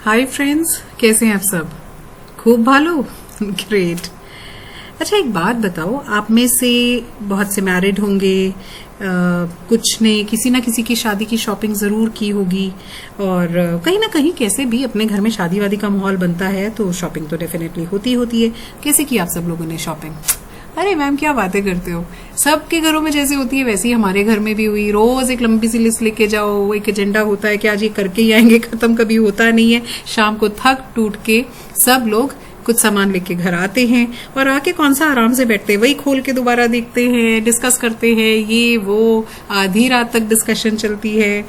Hi friends, कैसे हैं आप सब? खूब भालो। ग्रेट। अच्छा, एक बात बताओ, आप में से बहुत से मैरिड होंगे, कुछ ने किसी ना किसी की शादी की शॉपिंग जरूर की होगी, और कहीं ना कहीं कैसे भी अपने घर में शादी वादी का माहौल बनता है तो शॉपिंग तो डेफिनेटली होती होती है। कैसे की आप सब लोगों ने शॉपिंग? अरे मैम, क्या बातें करते हो। सबके घरों में जैसे होती है वैसे ही हमारे घर में भी हुई। रोज एक लंबी सी लिस्ट लेके जाओ, एक एजेंडा होता है कि आज ये करके ही आएंगे, खत्म कभी होता नहीं है। शाम को थक टूट के सब लोग कुछ सामान लेके घर आते हैं और आके कौन सा आराम से बैठते हैं, वही खोल के दोबारा देखते हैं, डिस्कस करते हैं, ये वो आधी रात तक डिस्कशन चलती है।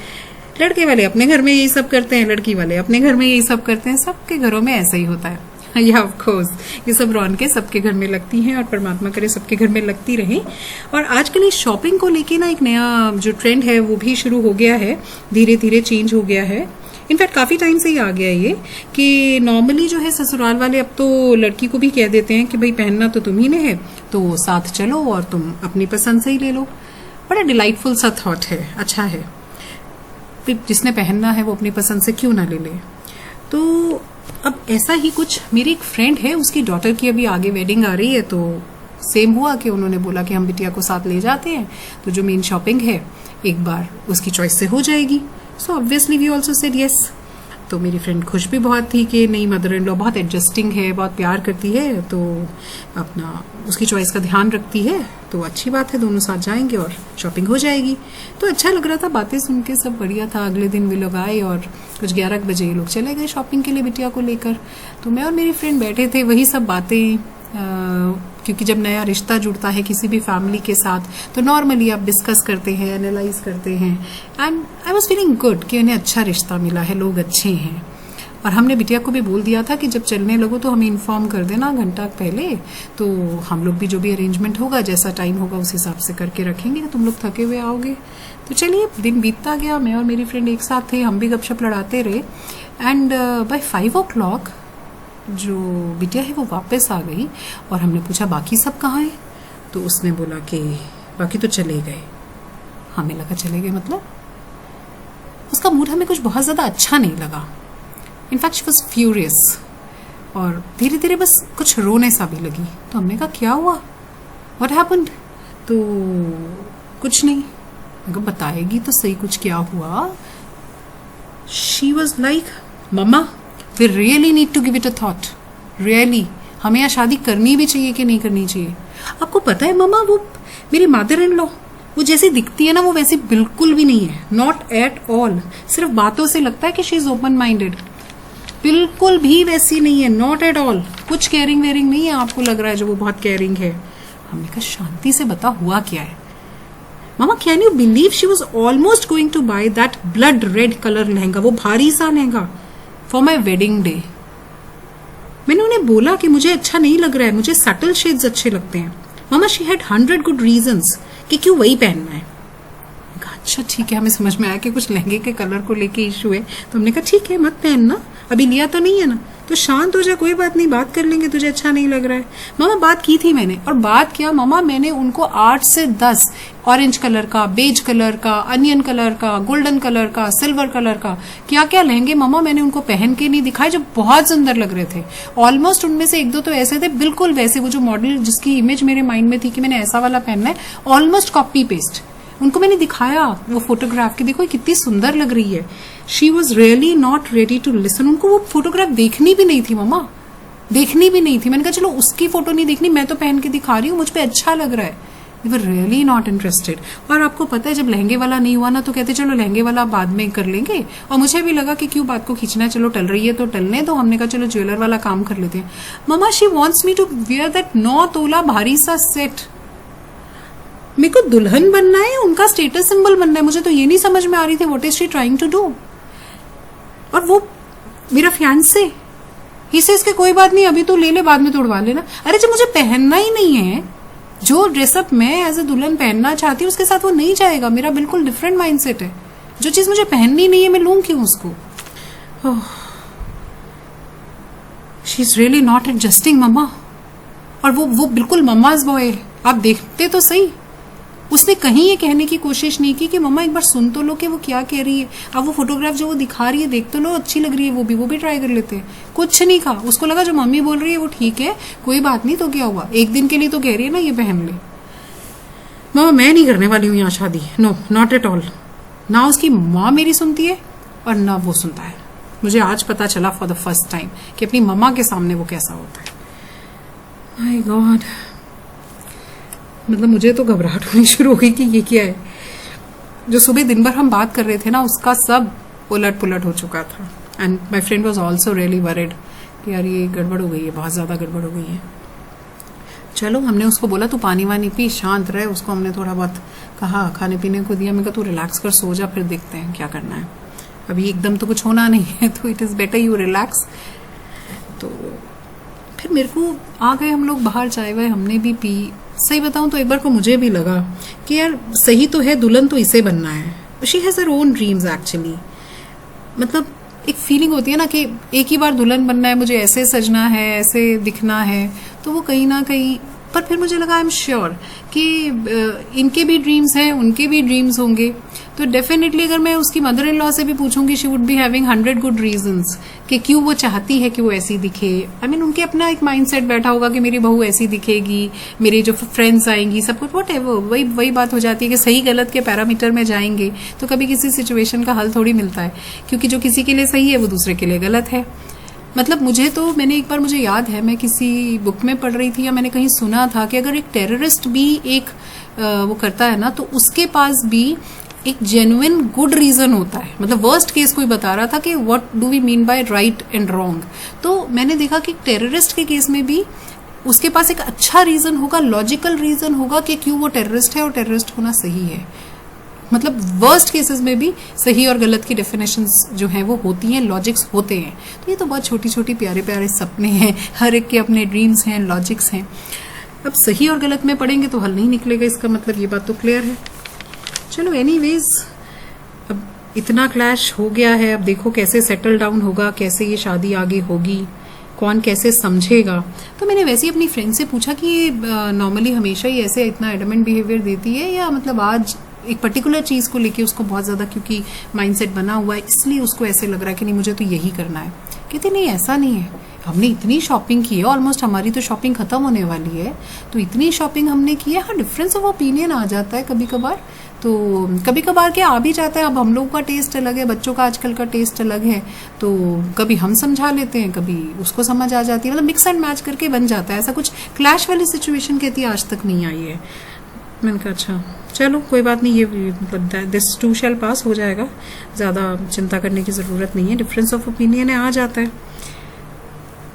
लड़के वाले अपने घर में यही सब करते हैं, लड़की वाले अपने घर में यही सब करते हैं। सबके घरों में ऐसा ही होता है। या ऑफ कोर्स ये सब रौनकें सबके घर में लगती हैं और परमात्मा करे सबके घर में लगती रहे। और आजकल इस शॉपिंग को लेके ना एक नया जो ट्रेंड है वो भी शुरू हो गया है, धीरे धीरे चेंज हो गया है। इनफैक्ट काफी टाइम से ही आ गया ये कि नॉर्मली जो है ससुराल वाले अब तो लड़की को भी कह देते हैं कि भाई पहनना तो तुम ही ने है, तो साथ चलो और तुम अपनी पसंद से ही ले लो। बड़ा डिलाइटफुल सा थॉट है, अच्छा है। जिसने पहनना है वो अपनी पसंद से क्यों ना ले ले। तो अब ऐसा ही कुछ मेरी एक फ्रेंड है, उसकी डॉटर की अभी आगे वेडिंग आ रही है, तो सेम हुआ कि उन्होंने बोला कि हम बिटिया को साथ ले जाते हैं, तो जो मेन शॉपिंग है एक बार उसकी चॉइस से हो जाएगी। So obviously we also said yes. तो मेरी फ्रेंड खुश भी बहुत थी कि नई मदर इन लॉ बहुत एडजस्टिंग है, बहुत प्यार करती है, तो अपना उसकी चॉइस का ध्यान रखती है, तो अच्छी बात है, दोनों साथ जाएंगे और शॉपिंग हो जाएगी। तो अच्छा लग रहा था, बातें सुन के सब बढ़िया था। अगले दिन वे लोग आए और कुछ 11 बजे ये लोग चले गए शॉपिंग के लिए बिटिया को लेकर। तो मैं और मेरी फ्रेंड बैठे थे, वही सब बातें, क्योंकि जब नया रिश्ता जुड़ता है किसी भी फैमिली के साथ तो नॉर्मली आप डिस्कस करते हैं, एनालाइज करते हैं। And I was feeling good कि उन्हें अच्छा रिश्ता मिला है, लोग अच्छे हैं। और हमने बिटिया को भी बोल दिया था कि जब चलने लगो तो हमें इन्फॉर्म कर देना घंटा पहले, तो हम लोग भी जो भी अरेंजमेंट होगा, जैसा टाइम होगा उस हिसाब से करके रखेंगे, तुम लोग थके हुए आओगे। तो चलिए, दिन बीतता गया, मैं और मेरी फ्रेंड एक साथ थे, हम भी गपशप लड़ाते रहे। एंड बाय 5 o'clock जो बिटिया है वो वापस आ गई और हमने पूछा बाकी सब कहाँ हैं, तो उसने बोला कि बाकी तो चले गए। हमें लगा चले गए मतलब उसका मूड हमें कुछ बहुत ज्यादा अच्छा नहीं लगा। इनफैक्ट शी वाज फ्यूरियस और धीरे धीरे बस कुछ रोने सा भी लगी। तो हमने कहा क्या हुआ, व्हाट हैपेंड? तो कुछ नहीं। मैं बताएगी तो सही कुछ क्या हुआ। She was like, mamma we really need to give it a thought, really हमें यहाँ शादी करनी भी चाहिए कि नहीं करनी चाहिए। आपको पता है मम्मा, वो मेरी मदर इन लॉ वो जैसी दिखती है ना वो वैसी बिल्कुल भी नहीं है, नॉट एट ऑल। सिर्फ बातों से लगता है कि शी इज ओपन माइंडेड, बिल्कुल भी वैसी नहीं है, नॉट एट ऑल। कुछ केयरिंग वेयरिंग नहीं है, आपको लग रहा है जो वो बहुत केयरिंग है। हमने कहा शांति से बता हुआ क्या है। मामा can you believe she was almost going to buy that blood red colour lehenga, वो भारी सा lehenga for my wedding day. मैंने उन्हें बोला कि मुझे अच्छा नहीं लग रहा है, मुझे सटल शेड्स अच्छे लगते हैं। मामा शी हैड 100 गुड रीजंस कि क्यों वही पहनना है। अच्छा ठीक है, हमें समझ में आया कि कुछ लहंगे के कलर को लेके इशू है, तो हमने कहा ठीक है मत पहनना, अभी लिया तो नहीं है ना, तो शांत हो जा, कोई बात नहीं, बात कर लेंगे, तुझे अच्छा नहीं लग रहा है। मामा बात की थी मैंने, और बात किया मामा मैंने उनको 8 से 10 ऑरेंज कलर का, बेज कलर का, अनियन कलर का, गोल्डन कलर का, सिल्वर कलर का, क्या क्या लहंगे मामा मैंने उनको पहन के नहीं दिखाए जो बहुत सुंदर लग रहे थे। ऑलमोस्ट उनमें से 1-2 तो ऐसे थे बिल्कुल वैसे, वो जो मॉडल जिसकी इमेज मेरे माइंड में थी कि मैंने ऐसा वाला पहनना है, ऑलमोस्ट कॉपी पेस्ट उनको मैंने दिखाया वो फोटोग्राफ की, देखो कितनी सुंदर लग रही है। She was really not ready to listen. उनको वो फोटोग्राफ देखनी भी नहीं थी मामा, देखनी भी नहीं थी। मैंने कहा चलो उसकी फोटो नहीं देखनी, मैं तो पहन के दिखा रही हूँ, मुझ पे अच्छा लग रहा है। दे वर रियली नॉट इंटरेस्टेड। और आपको पता है जब लहंगे वाला नहीं हुआ ना तो कहते चलो लहंगे वाला बाद में कर लेंगे, और मुझे भी लगा कि क्यों बात को खींचना है, चलो टल रही है तो टलने दो। हमने कहा चलो ज्वेलर वाला काम कर लेते हैं। मामा she wants me to wear that 9 tola भारी सा सेट। मेरे को दुल्हन बनना है, उनका स्टेटस सिंबल बनना है, मुझे तो ये नहीं समझ में आ रही थी what is she trying to do. और वो मेरा फियांसे, ही सेज के कोई बात नहीं अभी तो ले ले, बाद में तोड़वा लेना। अरे जब मुझे पहनना ही नहीं है, जो ड्रेसअप मैं एज ए दुल्हन पहनना चाहती हूँ उसके साथ वो नहीं जाएगा। मेरा बिल्कुल डिफरेंट माइंडसेट है, जो चीज मुझे पहननी नहीं है मैं लूं क्यों उसको। She is really not adjusting mumma. और वो बिल्कुल मम्माज बॉय, आप देखते तो सही, उसने कहीं ये कहने की कोशिश नहीं की कि मम्मा एक बार सुन तो लो कि वो क्या कह रही है, अब वो फोटोग्राफ जो वो दिखा रही है देख तो लो, अच्छी लग रही है, वो भी ट्राई कर लेते हैं। कुछ नहीं कहा, उसको लगा जो मम्मी बोल रही है वो ठीक है, कोई बात नहीं, तो क्या हुआ, एक दिन के लिए तो कह रही है ना, ये पहन ले। मम्मा मैं नहीं करने वाली हूँ यहाँ शादी, नो नॉट एट ऑल। ना उसकी माँ मेरी सुनती है और ना वो सुनता है। मुझे आज पता चला फॉर द फर्स्ट टाइम कि अपनी मम्मा के सामने वो कैसा होता है। माय गॉड, मतलब मुझे तो घबराहट होनी शुरू हो गई कि ये क्या है। जो सुबह दिन भर हम बात कर रहे थे ना, उसका सब उलट पुलट हो चुका था। And my friend was also really worried कि यार ये गड़बड़ हो गई है, बहुत ज़्यादा गड़बड़ हो गई है। चलो हमने उसको बोला तू पानी वानी पी, शांत रहे। उसको हमने थोड़ा बहुत कहा, खाने पीने को दिया। मैं कहा तू रिलैक्स कर, सो जा, फिर देखते हैं क्या करना है। अभी एकदम तो कुछ होना नहीं है, तो it is better you relax. तो फिर मेरे को आ गए हम लोग बाहर, चाय वाय हमने भी पी। सही बताऊं तो एक बार को मुझे भी लगा कि यार सही तो है, दुल्हन तो इसे बनना है। She has her own dreams actually. मतलब एक फीलिंग होती है ना कि एक ही बार दुल्हन बनना है, मुझे ऐसे सजना है, ऐसे दिखना है, तो वो कहीं ना कहीं। पर फिर मुझे लगा आई एम श्योर कि इनके भी ड्रीम्स हैं, उनके भी ड्रीम्स होंगे। तो डेफिनेटली अगर मैं उसकी मदर इन लॉ से भी पूछूंगी, she would be having 100 good reasons कि क्यों वो चाहती है कि वो ऐसी दिखे। आई मीन उनके अपना एक माइंडसेट बैठा होगा कि मेरी बहू ऐसी दिखेगी, मेरी जो फ्रेंड्स आएंगी, सब कुछ वट एवर। वही बात हो जाती है कि सही गलत के पैरामीटर में जाएंगे तो कभी किसी सिचुएशन का हल थोड़ी मिलता है, क्योंकि जो किसी के लिए सही है वो दूसरे के लिए गलत है। मतलब मैंने एक बार, मुझे याद है, मैं किसी बुक में पढ़ रही थी या मैंने कहीं सुना था कि अगर एक टेररिस्ट भी एक वो करता है ना, तो उसके पास भी एक जेन्युइन गुड रीजन होता है। मतलब वर्स्ट केस कोई बता रहा था कि what do we mean by right and wrong. तो मैंने देखा कि टेररिस्ट के केस में भी उसके पास एक अच्छा रीजन होगा, लॉजिकल रीजन होगा कि क्यों वो टेररिस्ट है और टेररिस्ट होना सही है। मतलब वर्स्ट केसेस में भी सही और गलत की डेफिनेशंस जो हैं वो होती हैं, लॉजिक्स होते हैं। तो ये तो बहुत छोटी छोटी प्यारे प्यारे सपने हैं, हर एक के अपने ड्रीम्स हैं, लॉजिक्स हैं। अब सही और गलत में पढ़ेंगे तो हल नहीं निकलेगा, इसका मतलब ये बात तो क्लियर है। चलो एनीवेज, अब इतना क्लैश हो गया है, अब देखो कैसे सेटल डाउन होगा, कैसे ये शादी आगे होगी, कौन कैसे समझेगा। तो मैंने वैसे ही अपनी फ्रेंड से पूछा कि ये नॉर्मली हमेशा ही ऐसे इतना एडमेंट बिहेवियर देती है, या मतलब आज एक पर्टिकुलर चीज को लेके उसको बहुत ज्यादा, क्योंकि माइंडसेट बना हुआ है इसलिए उसको ऐसे लग रहा है कि नहीं मुझे तो यही करना है। कहते नहीं ऐसा नहीं है, हमने इतनी शॉपिंग की है, ऑलमोस्ट हमारी तो शॉपिंग खत्म होने वाली है, तो इतनी शॉपिंग हमने की है। हाँ, डिफरेंस ऑफ ओपिनियन आ जाता है कभी कभार, तो कभी कभार क्या आ भी जाता है। अब हम लोगों का टेस्ट अलग है, बच्चों का आजकल का टेस्ट अलग है, तो कभी हम समझा लेते हैं, कभी उसको समझ आ जाती है। मतलब मिक्स एंड मैच करके बन जाता है। ऐसा कुछ क्लैश वाली सिचुएशन कहती है आज तक नहीं आई है। मैंने कहा अच्छा चलो कोई बात नहीं, ये मतलब दिस टू शैल पास, हो जाएगा, ज़्यादा चिंता करने की ज़रूरत नहीं है। डिफरेंस ऑफ ओपिनियन है, आ जाता है।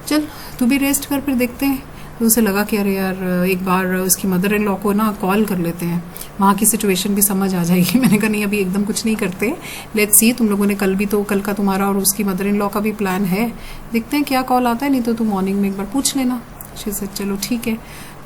चल तू भी रेस्ट कर, फिर देखते हैं। तो उसे लगा कि अरे यार एक बार उसकी मदर इन लॉ को ना कॉल कर लेते हैं, वहाँ की सिचुएशन भी समझ आ जाएगी। मैंने कहा नहीं अभी एकदम कुछ नहीं करते, लेट्स सी। तुम लोगों ने कल का तुम्हारा और उसकी मदर इन लॉ का भी प्लान है, देखते हैं क्या कॉल आता है। नहीं तो तुम मॉर्निंग में एक बार पूछ लेना। शी सेड चलो ठीक है।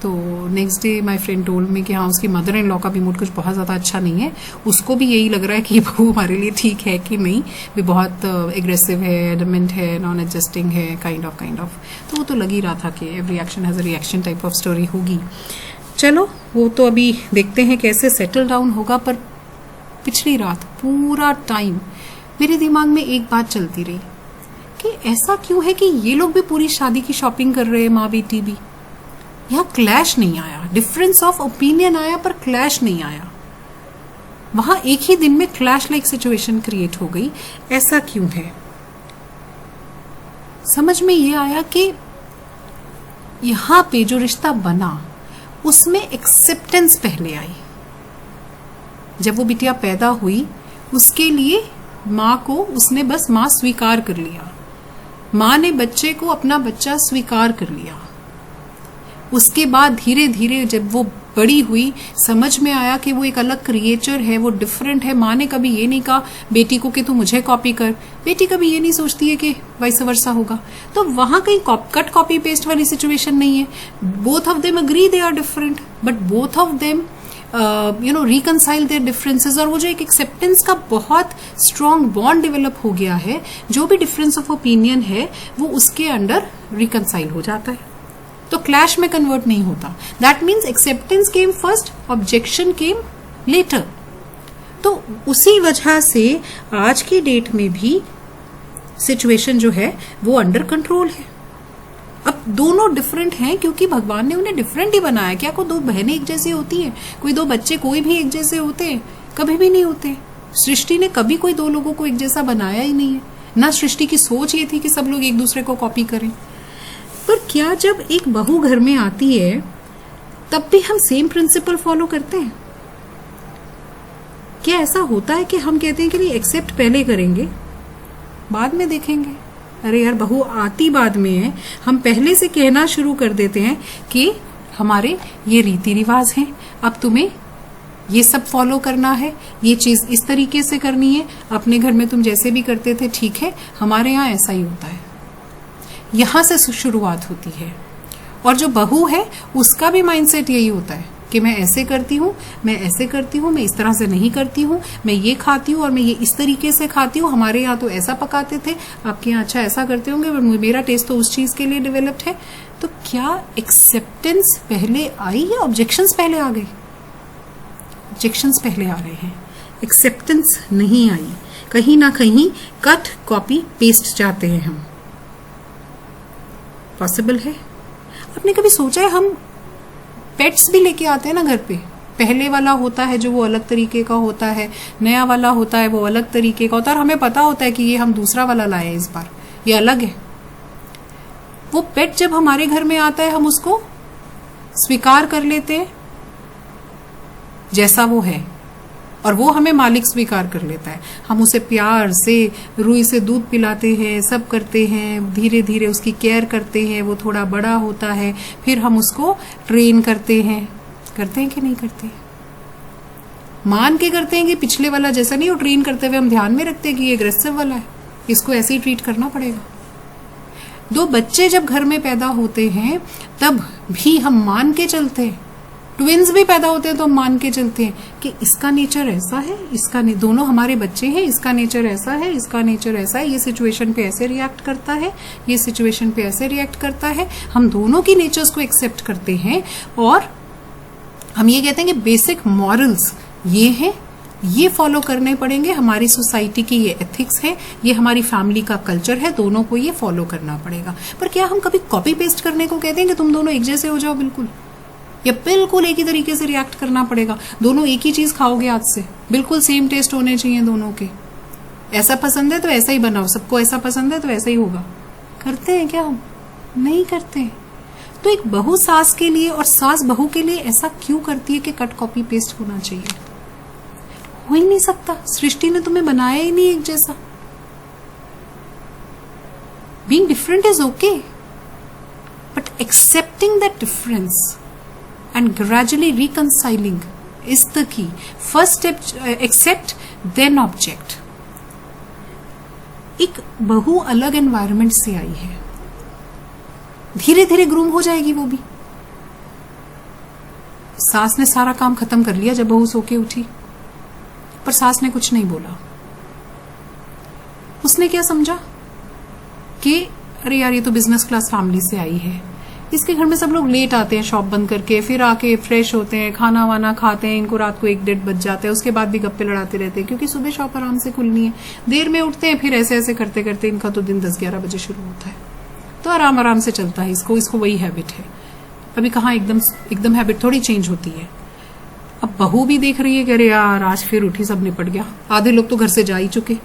तो next day my friend told me कि हाँ उसकी मदर इन लॉ का भी मूड कुछ बहुत ज़्यादा अच्छा नहीं है। उसको भी यही लग रहा है कि ये बहू हमारे लिए ठीक है कि नहीं, भी बहुत एग्रेसिव है, एडमेंट है, नॉन एडजस्टिंग है, काइंड ऑफ। तो वो तो लग ही रहा था कि every action has a reaction type of story होगी। चलो वो तो अभी देखते हैं कैसे सेटल डाउन होगा। पर पिछली रात पूरा टाइम मेरे दिमाग में एक बात चलती रही कि ऐसा क्यों है कि ये लोग भी पूरी शादी की शॉपिंग कर रहे हैं, माँ बेटी भी। यहाँ क्लैश नहीं आया, डिफरेंस ऑफ ओपिनियन आया पर क्लैश नहीं आया। वहां एक ही दिन में क्लैश लाइक सिचुएशन क्रिएट हो गई। ऐसा क्यों है? समझ में ये आया कि यहां पे जो रिश्ता बना उसमें एक्सेप्टेंस पहले आई। जब वो बिटिया पैदा हुई उसके लिए माँ को उसने बस माँ स्वीकार कर लिया। माँ ने बच्चे को अपना बच्चा स्वीकार कर लिया। उसके बाद धीरे धीरे जब वो बड़ी हुई समझ में आया कि वो एक अलग क्रिएचर है, वो डिफरेंट है। माँ ने कभी ये नहीं कहा बेटी को कि तू मुझे कॉपी कर, बेटी कभी ये नहीं सोचती है कि वाइस वर्सा होगा। तो वहां कहीं कट कॉपी पेस्ट वाली सिचुएशन नहीं है। Both of them agree they are different, but both of them reconcile their differences. और वो जो एक एक्सेप्टेंस का बहुत स्ट्रॉन्ग बॉन्ड डेवलप हो गया है, जो भी डिफरेंस ऑफ ओपिनियन है वो उसके अंडर रिकनसाइल हो जाता है, तो क्लैश में कन्वर्ट नहीं होता। That means acceptance came first, objection came later. तो उसी वजह से आज की डेट में भी सिचुएशन जो है वो अंडर कंट्रोल है। अब दोनों डिफरेंट हैं क्योंकि भगवान ने उन्हें डिफरेंट ही बनाया। क्या कोई दो बहनें एक जैसी होती हैं? कोई दो बच्चे कोई भी एक जैसे होते हैं? कभी भी नहीं होते। सृष्टि ने कभी कोई दो लोगों को एक जैसा बनाया ही नहीं है। ना सृष्टि की सोच ये थी कि सब लोग एक दूसरे को कॉपी करें। पर क्या जब एक बहू घर में आती है तब भी हम सेम प्रिंसिपल फॉलो करते हैं? क्या ऐसा होता है कि हम कहते हैं कि नहीं, एक्सेप्ट पहले करेंगे बाद में देखेंगे? अरे यार, बहू आती बाद में है, हम पहले से कहना शुरू कर देते हैं कि हमारे ये रीति रिवाज हैं, अब तुम्हें ये सब फॉलो करना है, ये चीज इस तरीके से करनी है, अपने घर में तुम जैसे भी करते थे ठीक है, हमारे यहाँ ऐसा ही होता है। यहां से शुरुआत होती है। और जो बहू है उसका भी माइंडसेट यही होता है कि मैं ऐसे करती हूँ, मैं ऐसे करती हूँ, मैं इस तरह से नहीं करती हूँ, मैं ये खाती हूँ और मैं ये इस तरीके से खाती हूँ। हमारे यहाँ तो ऐसा पकाते थे, आपके यहाँ अच्छा ऐसा करते होंगे, मेरा टेस्ट तो उस चीज के लिए डेवलप्ड है। तो क्या एक्सेप्टेंस पहले आई या ऑब्जेक्शंस पहले आ गए? ऑब्जेक्शंस पहले आ रहे हैं, एक्सेप्टेंस नहीं आई। कहीं ना कहीं कट कॉपी पेस्ट चाहते हैं हम। पॉसिबल है? आपने कभी सोचा है, हम पेट्स भी लेके आते हैं ना घर पे, पहले वाला होता है जो वो अलग तरीके का होता है, नया वाला होता है वो अलग तरीके का होता है, और हमें पता होता है कि ये हम दूसरा वाला लाए हैं इस बार, ये अलग है। वो पेट जब हमारे घर में आता है हम उसको स्वीकार कर लेते हैं जैसा वो है, और वो हमें मालिक स्वीकार कर लेता है। हम उसे प्यार से रुई से दूध पिलाते हैं, सब करते हैं, धीरे धीरे उसकी केयर करते हैं, वो थोड़ा बड़ा होता है, फिर हम उसको ट्रेन करते हैं कि नहीं करते? मान के करते हैं कि पिछले वाला जैसा नहीं, वो ट्रेन करते हुए हम ध्यान में रखते हैं कि ये एग्रेसिव वाला है, इसको ऐसे ही ट्रीट करना पड़ेगा। दो बच्चे जब घर में पैदा होते हैं तब भी हम मान के चलते हैं। ट्विंस भी पैदा होते हैं तो हम मान के चलते हैं कि इसका नेचर ऐसा है, इसका दोनों हमारे बच्चे हैं, इसका नेचर ऐसा है, इसका नेचर ऐसा है, ये सिचुएशन पे ऐसे रिएक्ट करता है, ये सिचुएशन पे ऐसे रिएक्ट करता है। हम दोनों की नेचर्स को एक्सेप्ट करते हैं और हम ये कहते हैं कि बेसिक मॉरल्स ये हैं, ये फॉलो करने पड़ेंगे, हमारी सोसाइटी की ये एथिक्स है, ये हमारी फैमिली का कल्चर है, दोनों को ये फॉलो करना पड़ेगा। पर क्या हम कभी कॉपी पेस्ट करने को कहते हैं कि तुम दोनों एक जैसे हो जाओ बिल्कुल, या बिल्कुल एक ही तरीके से रिएक्ट करना पड़ेगा, दोनों एक ही चीज खाओगे आज से, बिल्कुल सेम टेस्ट होने चाहिए दोनों के, ऐसा पसंद है तो ऐसा ही बनाओ, सबको ऐसा पसंद है तो ऐसा ही होगा? करते हैं क्या हम? नहीं करते। तो एक बहू सास के लिए और सास बहू के लिए ऐसा क्यों करती है कि कट कॉपी पेस्ट होना चाहिए? हो ही नहीं सकता, सृष्टि ने तुम्हें बनाया ही नहीं एक जैसा। Being different is okay, but accepting that difference and gradually reconciling is the key. First step, accept, then object. एक बहू अलग एनवायरनमेंट से आई है, धीरे धीरे ग्रूम हो जाएगी वो भी। सास ने सारा काम खत्म कर लिया जब बहू सो के उठी, पर सास ने कुछ नहीं बोला। उसने क्या समझा कि अरे यार, ये तो बिजनेस क्लास फैमिली से आई है, इसके घर में सब लोग लेट आते हैं शॉप बंद करके, फिर आके फ्रेश होते हैं, खाना वाना खाते हैं, इनको रात को 1-1:30 बज जाते हैं, उसके बाद भी गप्पे लड़ाते रहते हैं क्योंकि सुबह शॉप आराम से खुलनी है, देर में उठते हैं, फिर ऐसे ऐसे करते करते इनका तो दिन 10-11 बजे शुरू होता है। तो आराम आराम से चलता है, इसको वही हैबिट है। अभी कहाँ एकदम हैबिट थोड़ी चेंज होती है। अब बहू भी देख रही है कि अरे यार आज फिर उठी, सब निपट गया, आधे लोग तो घर से जा ही चुके,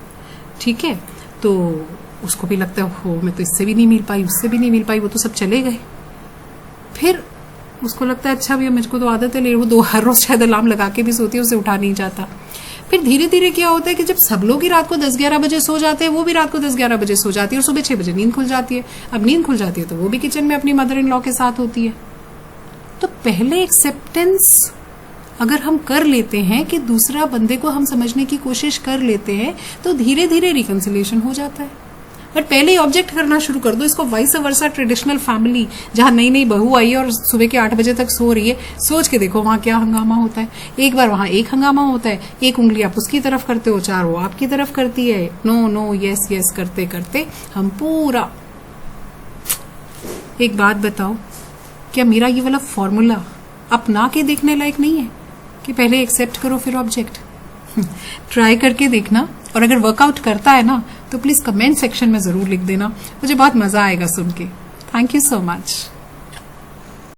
ठीक है, तो उसको भी लगता है हो मैं तो इससे भी नहीं मिल पाई, उससे भी नहीं मिल पाई, वो तो सब चले गए। फिर उसको लगता है अच्छा भैया मुझको तो आदत है, वो हर रोज शायद अलार्म लगा के भी सोती है, उसे उठा नहीं जाता। फिर धीरे धीरे क्या होता है कि जब सब लोग ही रात को 10-11 बजे सो जाते हैं, वो भी रात को 10-11 बजे सो जाती है और सुबह 6 बजे नींद खुल जाती है। अब नींद खुल जाती है तो वो भी किचन में अपनी मदर इन लॉ के साथ होती है। तो पहले एक्सेप्टेंस अगर हम कर लेते हैं कि दूसरा बंदे को हम समझने की कोशिश कर लेते हैं तो धीरे धीरे रिकंसिलिएशन हो जाता है। बट पहले ही ऑब्जेक्ट करना शुरू कर दो, इसको वाइस वर्सा ट्रेडिशनल फैमिली जहां नई नई बहू आई है और सुबह के 8 बजे तक सो रही है, सोच के देखो वहां क्या हंगामा होता है। एक बार वहां एक हंगामा होता है, एक उंगली आप उसकी तरफ करते हो, 4 वो आपकी तरफ करती है, नो नो यस यस करते करते हम पूरा। एक बात बताओ, क्या मेरा ये वाला फॉर्मूला अपना के देखने लायक नहीं है? कि पहले एक्सेप्ट करो फिर ऑब्जेक्ट? ट्राई करके देखना, और अगर वर्कआउट करता है ना तो प्लीज कमेंट सेक्शन में जरूर लिख देना, मुझे बहुत मजा आएगा सुन के। Thank you so much.